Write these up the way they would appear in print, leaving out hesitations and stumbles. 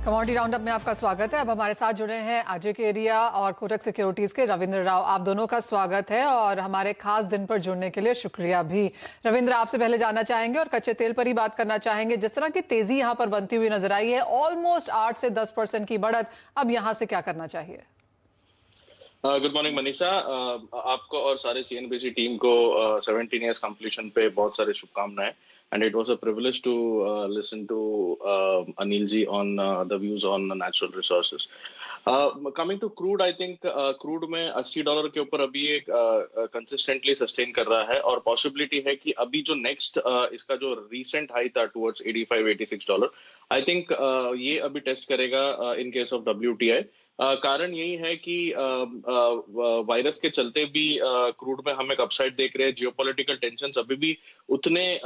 Commodity roundup में आपका स्वागत है। अब हमारे साथ जुड़े हैं अजय केरिया और कोटक सिक्योरिटीज के रविंद्र राव। आप दोनों का स्वागत है और हमारे खास दिन पर जुड़ने के लिए शुक्रिया भी। रविंद्र, आपसे पहले जानना चाहेंगे और कच्चे तेल पर ही बात करना चाहेंगे। जिस तरह की तेजी यहां पर बनती हुई नजर आई है, ऑलमोस्ट 8 से 10% की बढ़त, अब यहां से क्या करना चाहिए? Good morning Manisha. आपको और सारे सीएनबीसी टीम को 17 इयर्स कंप्लीशन पे बहुत सारे शुभकामनाएं। And it was a privilege to listen to Anil ji on the views on natural resources. Coming to crude, I think crude में $80 के ऊपर अभी एक consistently sustain कर रहा है और possibility है कि अभी जो next इसका जो recent high था towards $85-86, I think ये अभी टेस्ट करेगा in case of WTI। कारण यही है कि वायरस के चलते भी क्रूड में हम एक अपसाइड देख रहे हैं। जियोपॉलिटिकल टेंशंस अभी भी उतने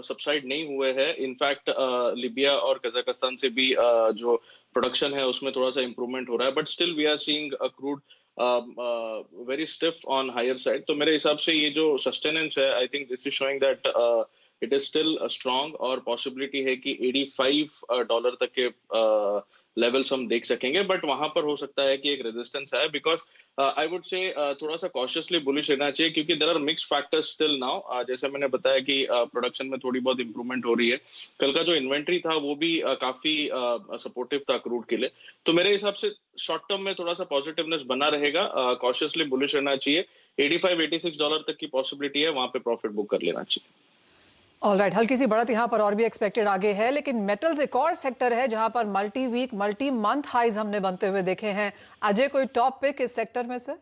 सबसाइड नहीं हुए हैं। इनफैक्ट लीबिया और कजाकिस्तान से भी जो प्रोडक्शन है उसमें थोड़ा सा इंप्रूवमेंट हो रहा है, but still we are seeing a crude very stiff on higher side. तो मेरे हिसाब से ये जो सस्टेनेंस है, I think this is showing that it is still strong और पॉसिबिलिटी है कि $85 तक के लेवल्स हम देख सकेंगे, बट वहां पर हो सकता है कि एक रेजिस्टेंस है। बिकॉज आई वुड से थोड़ा सा कॉशियसली बुलिश रहना चाहिए क्योंकि there are mixed factors still now. जैसे मैंने बताया कि प्रोडक्शन में थोड़ी बहुत इंप्रूवमेंट हो रही है। कल का जो इन्वेंट्री था वो भी काफी सपोर्टिव था क्रूड के लिए। तो मेरे हिसाब से शॉर्ट टर्म में थोड़ा सा पॉजिटिवनेस बना रहेगा, कॉशियसली बुलिश रहना चाहिए। $85-86 तक की पॉसिबिलिटी है, वहां पे प्रॉफिट बुक कर लेना चाहिए। ऑलराइट, हल्की सी बढ़त यहां पर और भी एक्सपेक्टेड आगे है, लेकिन मेटल्स एक और सेक्टर है जहां पर multi week multi month highs हमने बनते हुए देखे हैं। अजय, कोई टॉप पिक इस सेक्टर में से?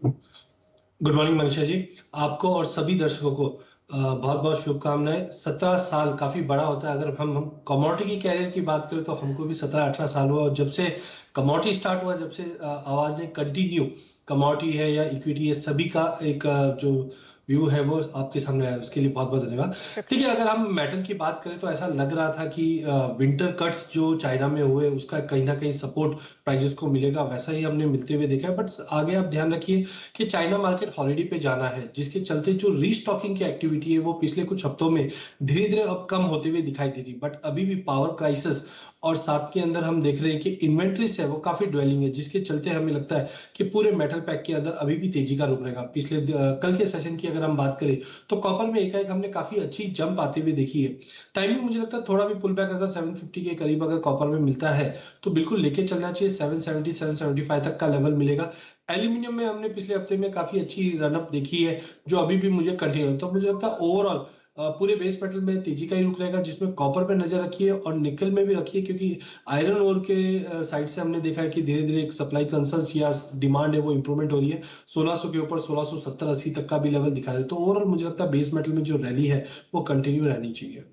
गुड मॉर्निंग मनीषा जी, आपको और सभी दर्शकों को बहुत बहुत शुभकामनाएं। 17 साल काफी बड़ा होता है। अगर हम कमोडिटी की कैरियर की बात करें तो हमको भी 17-18 साल हुआ और जब से कमोडिटी स्टार्ट हुआ, जब से आवाज ने कंटिन्यू कमोडिटी है या इक्विटी है, सभी का एक जो व्यू है वो आपके सामने आया, उसके लिए बहुत बहुत धन्यवाद। ठीक है, अगर हम मेटल की बात करें तो ऐसा लग रहा था कि विंटर कट्स जो चाइना में हुए उसका कहीं ना कहीं सपोर्ट प्राइजेस को मिलेगा, वैसा ही हमने मिलते हुए देखा है। बट आगे आप ध्यान रखिए कि चाइना मार्केट हॉलिडे पे जाना है, जिसके चलते जो रीस्टॉकिंग की एक्टिविटी है वो पिछले कुछ हफ्तों में धीरे धीरे अब कम होते हुए दिखाई दे रही। बट अभी भी पावर क्राइसिस और साथ के अंदर हम देख रहे हैं कि इन्वेंट्रीज है वो काफी ड्वेलिंग है, जिसके चलते हमें लगता है कि पूरे मेटल पैक के अंदर अभी भी तेजी का रुख रहेगा। पिछले कल के सेशन की अगर हम बात करें तो कॉपर में एकाएक हमने काफी अच्छी जंप आते हुए देखी है। टाइमिंग मुझे लगता है थोड़ा भी पुल बैक अगर 750 के करीब अगर कॉपर में मिलता है तो बिल्कुल लेके चलना चाहिए। 770-775 तक का लेवल मिलेगा। एल्यूमिनियम में हमने पिछले हफ्ते में काफी अच्छी रनअप देखी है जो अभी भी मुझे कंटिन्यू, तो मुझे लगता है ओवरऑल पूरे बेस मेटल में तेजी का ही रुख रहेगा, जिसमें कॉपर पे नजर रखिए और निकल में भी रखिए, क्योंकि आयरन ओर के साइड से हमने देखा है कि धीरे धीरे एक सप्लाई कंसर्न्स या डिमांड है वो इंप्रूवमेंट हो रही है। 1600 के ऊपर 1670-80 तक का भी लेवल दिखा रहे, तो ओवरऑल मुझे लगता है बेस मेटल में जो रैली है वो कंटिन्यू रहनी चाहिए।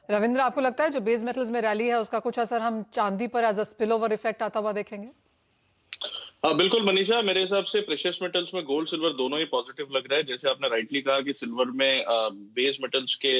रविंद्र, आपको लगता है जो बेस मेटल्स में रैली है उसका कुछ असर हम चांदी पर as a spill over effect आता हुआ देखेंगे? बिल्कुल मनीषा, मेरे हिसाब से प्रेशियस मेटल्स में गोल्ड सिल्वर दोनों ही पॉजिटिव लग रहा है। जैसे आपने राइटली कहा कि सिल्वर में बेस मेटल्स के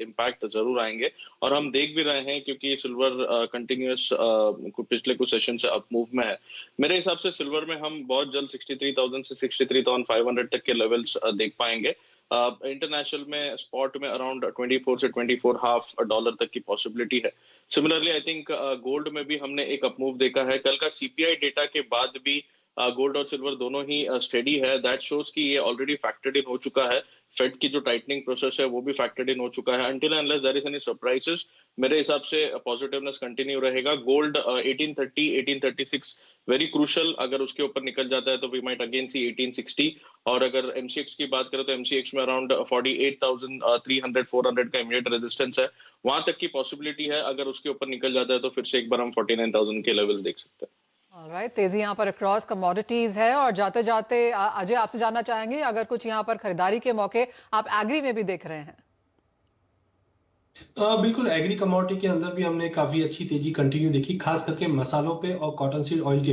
इम्पैक्ट जरूर आएंगे और हम देख भी रहे हैं क्योंकि सिल्वर कंटिन्यूअस पिछले कुछ सेशन से अप मूव में है। मेरे हिसाब से सिल्वर में हम बहुत जल्द 63,000 से 63,500 तक के लेवल्स देख पाएंगे। इंटरनेशनल में स्पॉट में अराउंड 24 से 24.5 डॉलर तक की पॉसिबिलिटी है। सिमिलरली आई थिंक गोल्ड में भी हमने एक अपमूव देखा है। कल का सीपीआई डेटा के बाद भी गोल्ड और सिल्वर दोनों ही स्टेडी है। दैट शोज कि ये ऑलरेडी फैक्टर्ड इन हो चुका है। फेड की जो टाइटनिंग प्रोसेस है वो भी फैक्टर्ड इन हो चुका है। Until unless there is any surprises, मेरे हिसाब से पॉजिटिवनेस कंटिन्यू रहेगा। गोल्ड 1830 1836 वेरी क्रूशल, अगर उसके ऊपर निकल जाता है तो वी माइट अगेन सी 1860। और अगर एमसीएक्स की बात करें तो एमसीएक्स में अराउंड 48,300-400 का इमीडिएट रेजिस्टेंस है, वहां तक की पॉसिबिलिटी है। अगर उसके ऊपर निकल जाता है तो फिर से एक बार हम 49,000 के लेवल देख सकते हैं। ऑलराइट, तेजी यहाँ पर अक्रॉस कमोडिटीज है और जाते जाते अजय आपसे जानना चाहेंगे अगर कुछ यहाँ पर खरीदारी के मौके आप एग्री में भी देख रहे हैं? बिल्कुल, एग्री कमोडिटी के अंदर भी हमने काफी अच्छी तेजी कंटिन्यू देखी, खास करके मसालों पे और कॉटन सीड ऑयल के,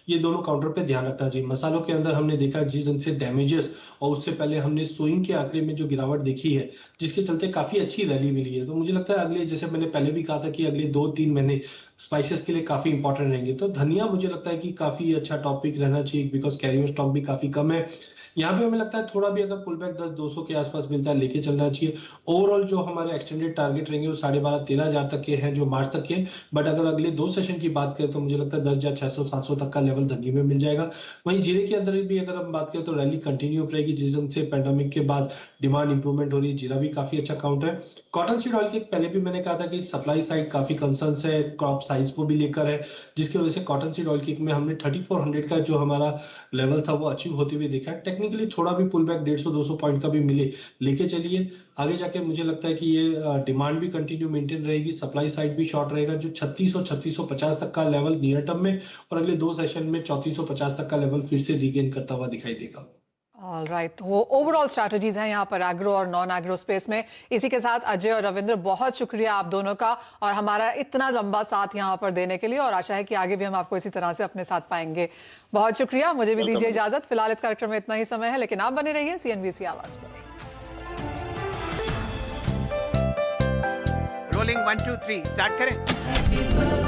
ये दोनों काउंटर पे ध्यान रखना चाहिए। मसालों के अंदर हमने देखा जिस दिन से डैमेजेस और उससे पहले हमने सोइंग के आंकड़े में जो गिरावट देखी है, जिसके चलते काफी अच्छी रैली मिली है। तो मुझे लगता है अगले, जैसे मैंने पहले भी कहा था कि अगले 2-3 महीने स्पाइसेस के लिए काफी इंपॉर्टेंट रहेंगे। तो धनिया मुझे लगता है कि काफी अच्छा टॉपिक रहना चाहिए, बिकॉज कैरी स्टॉक भी काफी कम है। यहाँ पे हमें लगता है थोड़ा भी अगर पुल बैक 10-200 के आसपास मिलता है लेके चलना चाहिए। ओवरऑल जो हमारे एक्सटेंडेड टारगेट टारगेट रहेंगे वो 12,500-13,000 तक के हैं जो मार्च तक के। बट अगर अगले 2 सेशन की बात करें तो मुझे लगता है 10,600-700 तक का लेवल धनिये में मिल जाएगा। वहीं जीरे के अंदर भी अगर हम बात करें तो रैली कंटिन्यू रहेगी, जिस ढंग से पैंडेमिक के बाद डिमांड इंप्रूवमेंट हो रही है, जीरा भी काफी अच्छा काउंटर है। कॉटन सीड ऑयल की पहले भी मैंने कहा था कि सप्लाई साइड काफी कंसर्न्स है, क्रॉप साइज को भी लेकर है, जिसकी वजह से कॉटन सीड ऑयल किक में हमने 3400 का जो हमारा लेवल था वो अचीव होते हुए देखा है। टेक्निकली थोड़ा भी पुल बैक 150-200 पॉइंट का भी मिले लेके चलिए आगे जाके, मुझे लगता है कि ये डिमांड भी कंटिन्यू मेंटेन रहेगी, सप्लाई साइड भी शॉर्ट रहेगा। जो 3600-3650 तक का लेवल नियर टर्म में और अगले 2 सेशन में 3450 तक का लेवल फिर से रीगेन करता हुआ दिखाई देगा। ऑलराइट, तो ओवरऑल स्ट्रैटेजीज हैं यहाँ पर एग्रो और नॉन एग्रो स्पेस में। इसी के साथ अजय और रविंद्र, बहुत शुक्रिया आप दोनों का और हमारा इतना लंबा साथ यहाँ पर देने के लिए, और आशा है कि आगे भी हम आपको इसी तरह से अपने साथ पाएंगे। बहुत शुक्रिया। मुझे भी दीजिए इजाजत, फिलहाल इस कार्यक्रम में इतना ही समय है, लेकिन आप बने रहिए CNBC आवाज पर। रोलिंग 1 2 3 स्टार्ट करें।